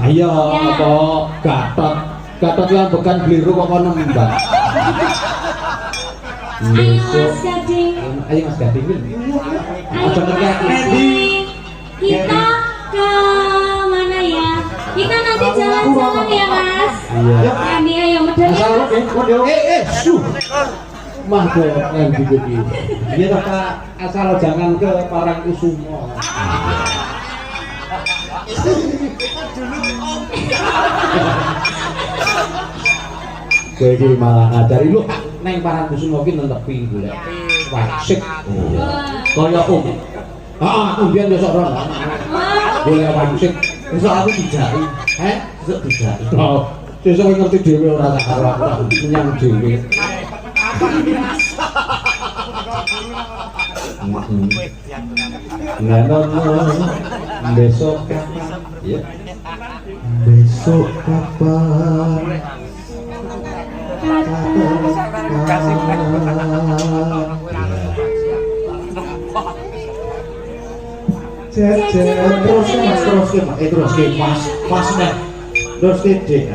Ayo apa Gatot yang bukan Bliru kok kono mbak. Ayo Mas Gading. Ayo Mas Gading. Ayo Mas Gading. Kita ke mana ya? Kita nanti jalan-jalan ya Mas. Iya. Kami ayo medal ya Mas. Mah ke yang begini. Iya toh Kak, asal jangan ke Parangkusumo. Kowe iki malah ngajari lu neng Parangkusumo ki nentepi golek wasik. Kaya Heeh, kemudian besok rono. Golek wasik. Besok aku dijaki. Besok dijaki. Oh, besok ngerti dhewe ora tak karo aku menyang dhewe. Besok kapan? Ya. Besok kapan? Terus mas, pas nih, terus ke dek.